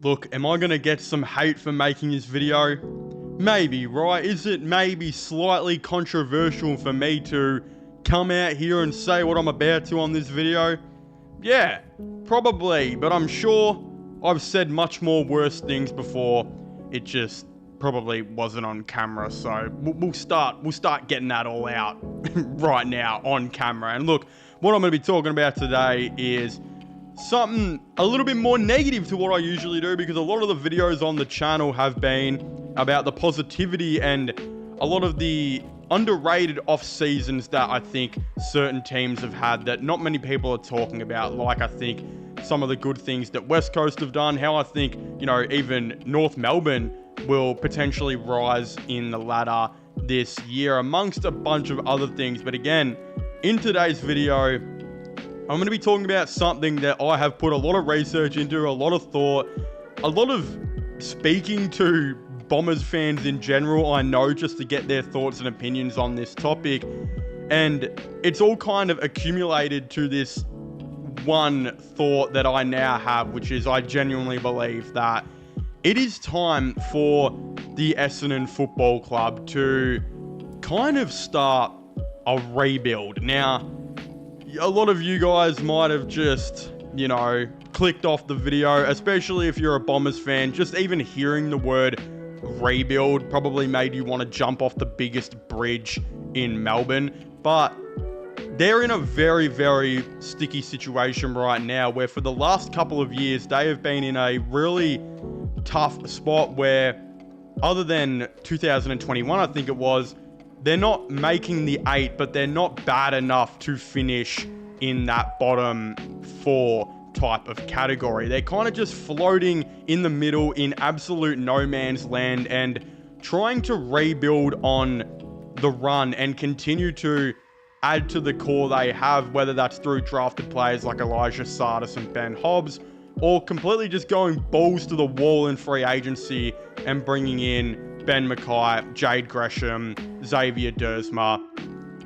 Look, am I going to get some hate for making this video? Maybe, right? Is it maybe slightly controversial for me to come out here and say what I'm about to on this video? Yeah, probably, but I'm sure I've said much more worse things before. It just probably wasn't on camera, so we'll start getting that all out right now on camera. And look, what I'm going to be talking about today is something a little bit more negative to what I usually do, because a lot of the videos on the channel have been about the positivity and a lot of the underrated off seasons that I think certain teams have had that not many people are talking about. Like, I think some of the good things that West Coast have done, how I think, even North Melbourne will potentially rise in the ladder this year, amongst a bunch of other things. But again, in today's video, I'm going to be talking about something that I have put a lot of research into, a lot of thought, a lot of speaking to Bombers fans in general, I know, just to get their thoughts and opinions on this topic. And it's all kind of accumulated to this one thought that I now have, which is I genuinely believe that it is time for the Essendon Football Club to kind of start a rebuild. Now, a lot of you guys might have just, clicked off the video, especially if you're a Bombers fan. Just even hearing the word rebuild probably made you want to jump off the biggest bridge in Melbourne. But they're in a very, very sticky situation right now, where for the last couple of years, they have been in a really tough spot where, other than 2021, I think it was, they're not making the 8, but they're not bad enough to finish in that bottom 4 type of category. They're kind of just floating in the middle in absolute no man's land and trying to rebuild on the run and continue to add to the core they have, whether that's through drafted players like Elijah Sardis and Ben Hobbs, or completely just going balls to the wall in free agency and bringing in Ben Mackay, Jade Gresham, Xavier Dersma,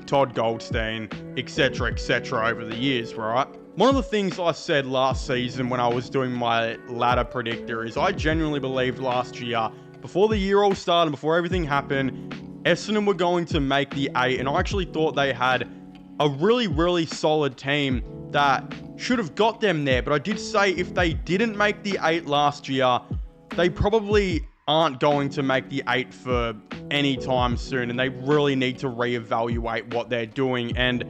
Todd Goldstein, etc. over the years, right? One of the things I said last season when I was doing my ladder predictor is I genuinely believed last year, before the year all started, before everything happened, Essendon were going to make the 8, and I actually thought they had a really, really solid team that should have got them there. But I did say if they didn't make the 8 last year, they probably aren't going to make the 8 for any time soon, and they really need to reevaluate what they're doing. And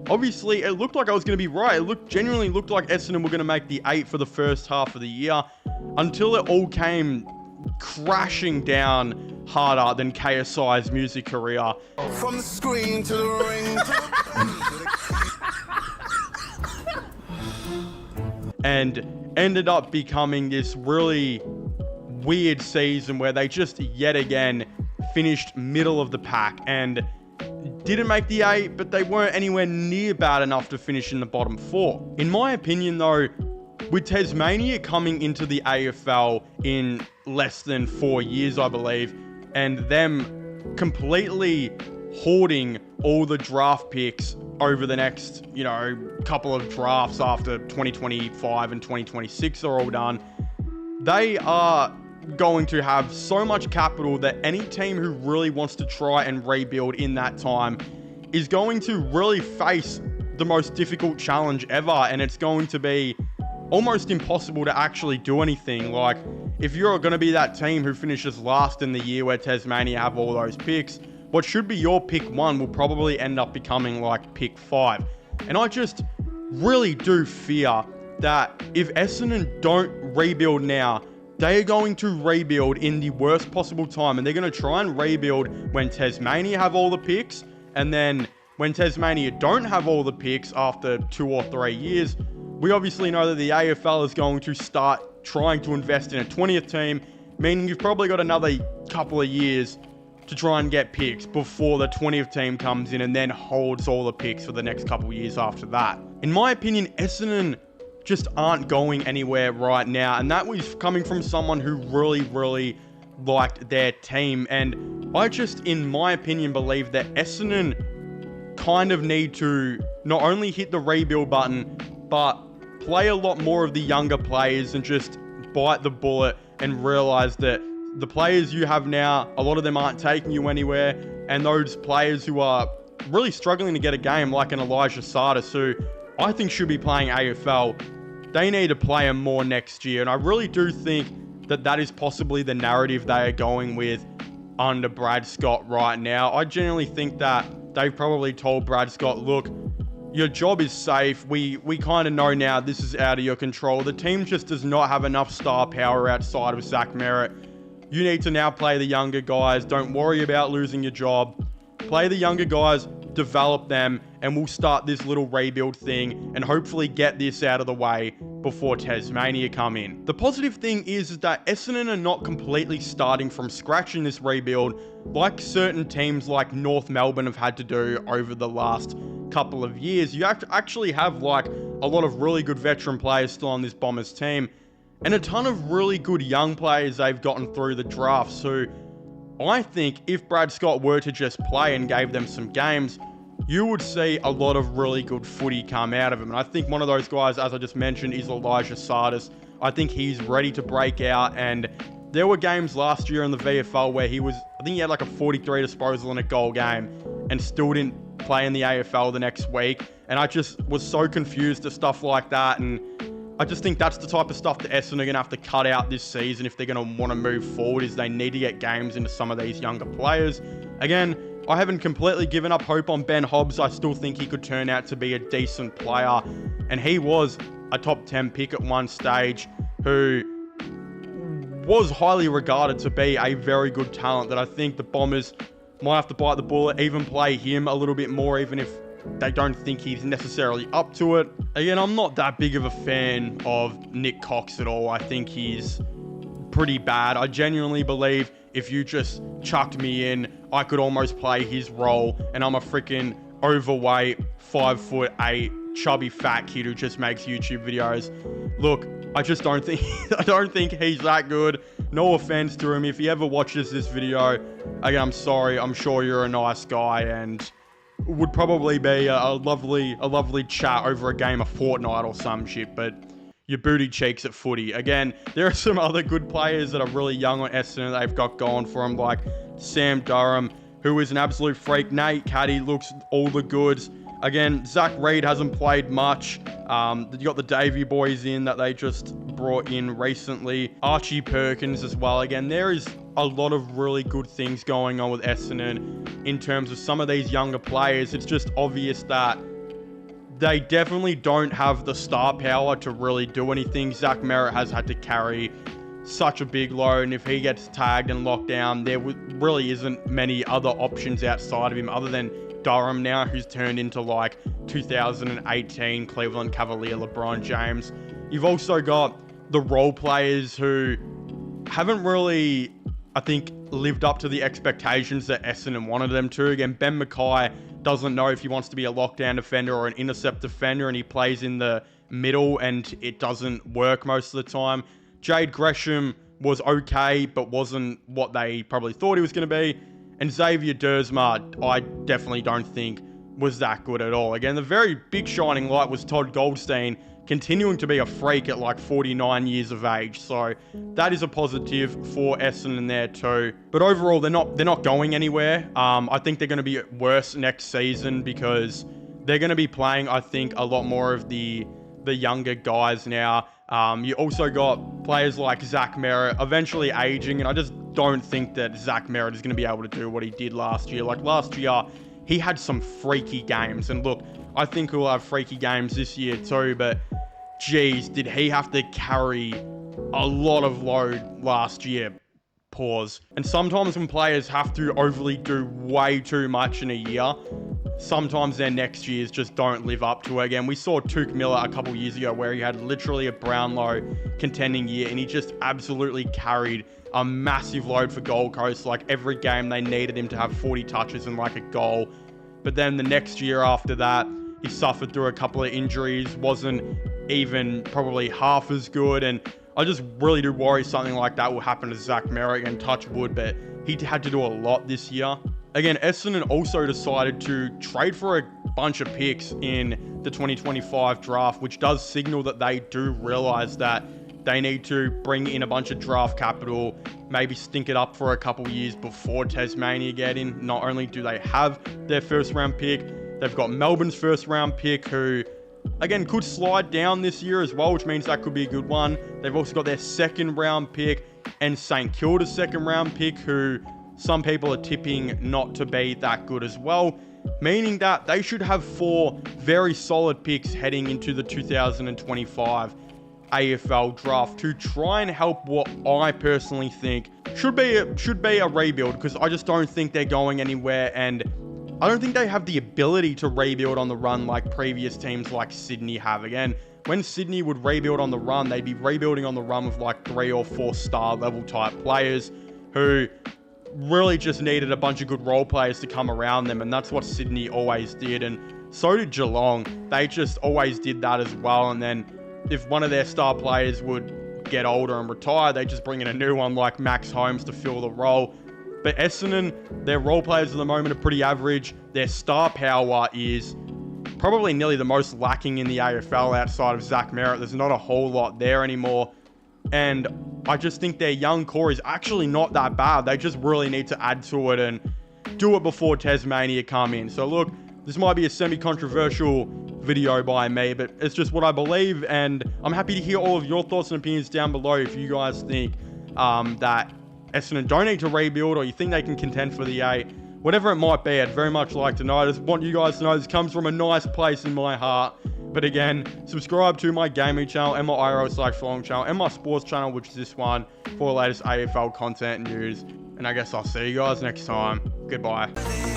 obviously, it looked like I was going to be right. It genuinely looked like Essendon were going to make the 8 for the first half of the year, until it all came crashing down harder than KSI's music career. From the screen to the ring. And ended up becoming this really weird season where they just yet again finished middle of the pack and didn't make the 8, but they weren't anywhere near bad enough to finish in the bottom 4. In my opinion, though, with Tasmania coming into the AFL in less than 4 years, I believe, and them completely hoarding all the draft picks over the next, couple of drafts after 2025 and 2026 are all done, they are going to have so much capital that any team who really wants to try and rebuild in that time is going to really face the most difficult challenge ever, and it's going to be almost impossible to actually do anything. Like, if you're going to be that team who finishes last in the year where Tasmania have all those picks, what should be your pick 1 will probably end up becoming like pick 5. And I just really do fear that if Essendon don't rebuild now, they are going to rebuild in the worst possible time, and they're going to try and rebuild when Tasmania have all the picks, and then when Tasmania don't have all the picks after 2 or 3 years, we obviously know that the AFL is going to start trying to invest in a 20th team, meaning you've probably got another couple of years to try and get picks before the 20th team comes in and then holds all the picks for the next couple of years after that. In my opinion, Essendon just aren't going anywhere right now, and that was coming from someone who really, really liked their team. And I just, in my opinion, believe that Essendon kind of need to not only hit the rebuild button, but play a lot more of the younger players and just bite the bullet and realize that the players you have now, a lot of them aren't taking you anywhere, and those players who are really struggling to get a game, like an Elijah Sardis, who I think should be playing AFL, they need to play him more next year. And I really do think that that is possibly the narrative they are going with under Brad Scott right now. I genuinely think that they've probably told Brad Scott, look, your job is safe. We kind of know now this is out of your control. The team just does not have enough star power outside of Zach Merrett. You need to now play the younger guys. Don't worry about losing your job. Play the younger guys, develop them, and we'll start this little rebuild thing and hopefully get this out of the way before Tasmania come in. The positive thing is that Essendon are not completely starting from scratch in this rebuild like certain teams like North Melbourne have had to do over the last couple of years. You actually have like a lot of really good veteran players still on this Bombers team and a ton of really good young players they've gotten through the draft. So I think if Brad Scott were to just play and gave them some games, you would see a lot of really good footy come out of him. And I think one of those guys, as I just mentioned, is Elijah Sardis. I think he's ready to break out. And there were games last year in the VFL where I think he had like a 43 disposal in a goal game and still didn't play in the AFL the next week. And I just was so confused at stuff like that. And I just think that's the type of stuff that Essendon are going to have to cut out this season if they're going to want to move forward, is they need to get games into some of these younger players. Again, I haven't completely given up hope on Ben Hobbs. I still think he could turn out to be a decent player. And he was a top 10 pick at one stage who was highly regarded to be a very good talent that I think the Bombers might have to bite the bullet, even play him a little bit more, even if they don't think he's necessarily up to it. Again, I'm not that big of a fan of Nick Cox at all. I think he's pretty bad. I genuinely believe if you just chucked me in, I could almost play his role, and I'm a freaking overweight, 5'8", chubby fat kid who just makes YouTube videos. Look, I just don't think he's that good. No offense to him. If he ever watches this video, again, I'm sorry. I'm sure you're a nice guy and would probably be a lovely chat over a game of Fortnite or some shit, but your booty cheeks at footy. Again, there are some other good players that are really young on Essendon that they've got going for them, like Sam Durham, who is an absolute freak. Nate Caddy looks all the goods. Again, Zach Reid hasn't played much. You got the Davey boys in that they just brought in recently. Archie Perkins as well. Again, there is a lot of really good things going on with Essendon in terms of some of these younger players. It's just obvious that they definitely don't have the star power to really do anything. Zach Merrett has had to carry such a big load, and if he gets tagged and locked down, there really isn't many other options outside of him other than Durham now, who's turned into like 2018 Cleveland Cavalier LeBron James. You've also got the role players who haven't really, I think, lived up to the expectations that Essendon wanted them to. Again, Ben Mackay doesn't know if he wants to be a lockdown defender or an intercept defender, and he plays in the middle and it doesn't work most of the time. Jade Gresham was okay, but wasn't what they probably thought he was going to be. And Xavier Dersma, I definitely don't think was that good at all. Again, the very big shining light was Todd Goldstein, continuing to be a freak at like 49 years of age. So that is a positive for Essendon there too. But overall, they're not going anywhere. I think they're going to be worse next season because they're going to be playing, I think, a lot more of the younger guys now. You also got players like Zach Merrett eventually aging, and I just don't think that Zach Merrett is going to be able to do what he did last year. Like last year, he had some freaky games, and look, I think he'll have freaky games this year too, but geez, did he have to carry a lot of load last year? Pause. And sometimes when players have to overly do way too much in a year, sometimes their next years just don't live up to it. Again, we saw Tuke Miller a couple years ago where he had literally a Brownlow contending year and he just absolutely carried a massive load for Gold Coast. Like every game they needed him to have 40 touches and like a goal. But then the next year after that, he suffered through a couple of injuries, wasn't even probably half as good, and I just really do worry something like that will happen to Zach Merrett, and touch wood, but he had to do a lot this year. Again, Essendon also decided to trade for a bunch of picks in the 2025 draft, which does signal that they do realize that they need to bring in a bunch of draft capital, maybe stink it up for a couple years before Tasmania get in. Not only do they have their first round pick, they've got Melbourne's first round pick, who again could slide down this year as well, which means that could be a good one. They've also got their second round pick and St Kilda's second round pick, who some people are tipping not to be that good as well, meaning that they should have 4 very solid picks heading into the 2025 AFL draft to try and help what I personally think should be a rebuild, because I just don't think they're going anywhere, and I don't think they have the ability to rebuild on the run like previous teams like Sydney have. Again, when Sydney would rebuild on the run, they'd be rebuilding on the run with like 3 or 4 star level type players who really just needed a bunch of good role players to come around them, and that's what Sydney always did, and so did Geelong. They just always did that as well, and then if one of their star players would get older and retire, they just bring in a new one like Max Holmes to fill the role. But Essendon, their role players at the moment are pretty average. Their star power is probably nearly the most lacking in the AFL outside of Zach Merrett. There's not a whole lot there anymore. And I just think their young core is actually not that bad. They just really need to add to it and do it before Tasmania come in. So look, this might be a semi-controversial video by me, but it's just what I believe, and I'm happy to hear all of your thoughts and opinions down below if you guys think that Essendon don't need to rebuild, or you think they can contend for the A. Whatever it might be, I'd very much like to know. I just want you guys to know this comes from a nice place in my heart. But again, subscribe to my gaming channel and my IRL/following channel and my sports channel, which is this one, for the latest AFL content and news. And I guess I'll see you guys next time. Goodbye.